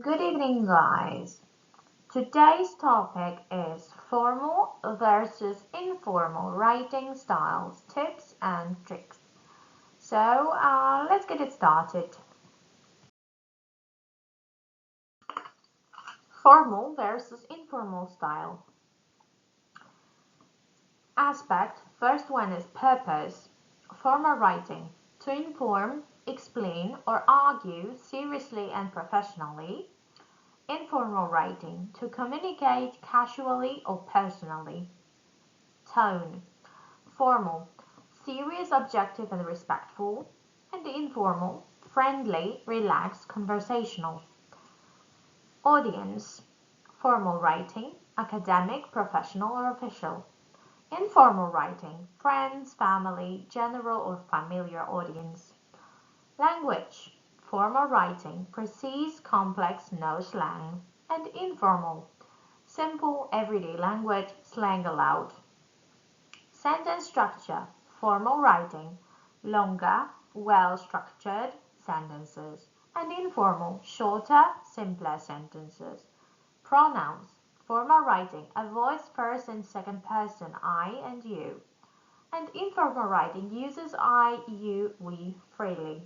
Good evening, guys. Today's topic is formal versus informal writing styles, tips and tricks. So let's get it started. Formal versus informal style. Aspect. First one is purpose. Formal writing. To inform, explain, or argue seriously and professionally. Informal writing. To communicate casually or personally. Tone. Formal, serious, objective, and respectful. And informal, friendly, relaxed, conversational. Audience. Formal writing, academic, professional, or official. Informal writing, friends, family, general or familiar audience. Language. Formal writing, precise, complex, no slang. And informal, simple, everyday language, slang allowed. Sentence structure. Formal writing, longer, well-structured sentences. And informal, shorter, simpler sentences. Pronouns. Formal writing, avoids first and second person, I and you. And informal writing uses I, you, we freely.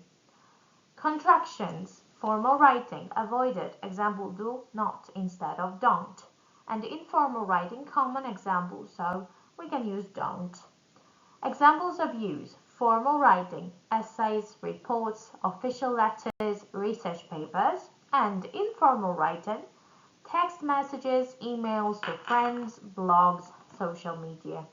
Contractions. Formal writing, avoided, example do not instead of don't. And informal writing, common example, so we can use don't. Examples of use. Formal writing, essays, reports, official letters, research papers. And informal writing, text messages, emails to friends, blogs, social media.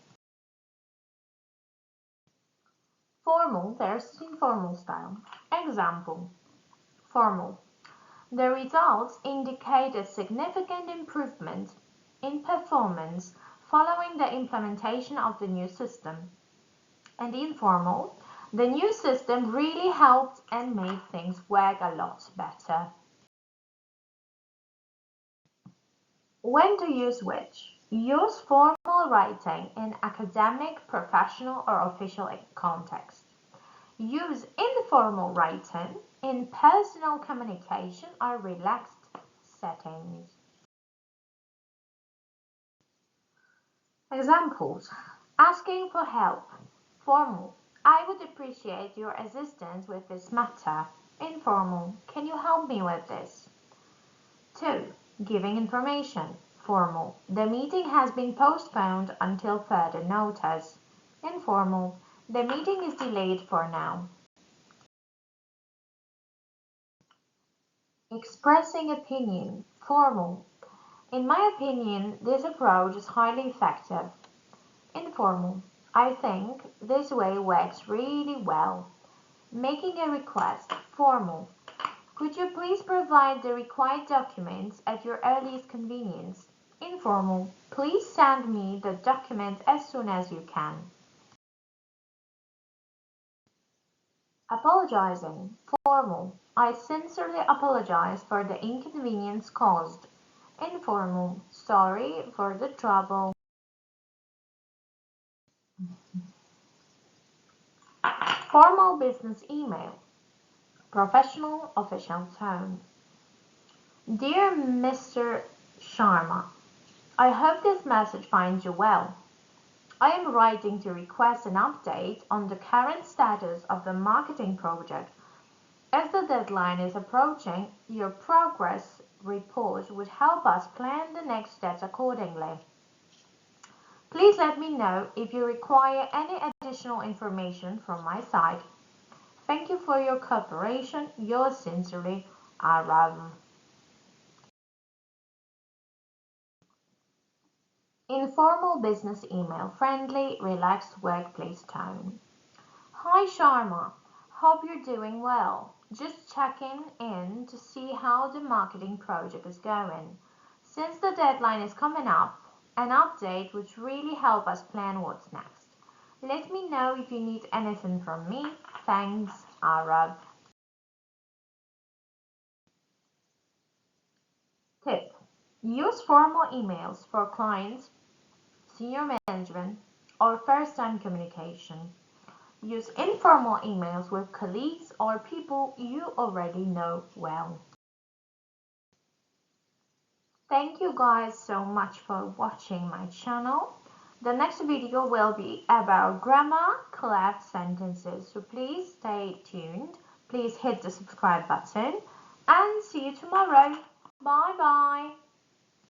Formal versus informal style. Example. Formal. The results indicate a significant improvement in performance following the implementation of the new system. And informal. The new system really helped and made things work a lot better. When to use which? Use formal writing in academic, professional, or official context. Use informal writing in personal communication or relaxed settings. Examples. Asking for help. Formal. I would appreciate your assistance with this matter. Informal. Can you help me with this? 2. Giving information. Formal. The meeting has been postponed until further notice. Informal. The meeting is delayed for now. Expressing opinion. Formal. In my opinion, this approach is highly effective. Informal. I think this way works really well. Making a request. Formal. Could you please provide the required documents at your earliest convenience? Informal. Please send me the document as soon as you can. Apologizing. Formal. I sincerely apologize for the inconvenience caused. Informal. Sorry for the trouble. Formal business email. Professional official tone. Dear Mr. Sharma, I hope this message finds you well. I am writing to request an update on the current status of the marketing project. As the deadline is approaching, your progress report would help us plan the next steps accordingly. Please let me know if you require any additional information from my side. Thank you for your cooperation. Yours sincerely, Arav. Informal business email, friendly, relaxed workplace tone. Hi Sharma, hope you're doing well. Just checking in to see how the marketing project is going. Since the deadline is coming up, an update would really help us plan what's next. Let me know if you need anything from me. Thanks, Arab. Tip. Use formal emails for clients, senior management, or first-time communication. Use informal emails with colleagues or people you already know well. Thank you guys so much for watching my channel. The next video will be about grammar, collect sentences. So please stay tuned. Please hit the subscribe button and see you tomorrow. Bye bye.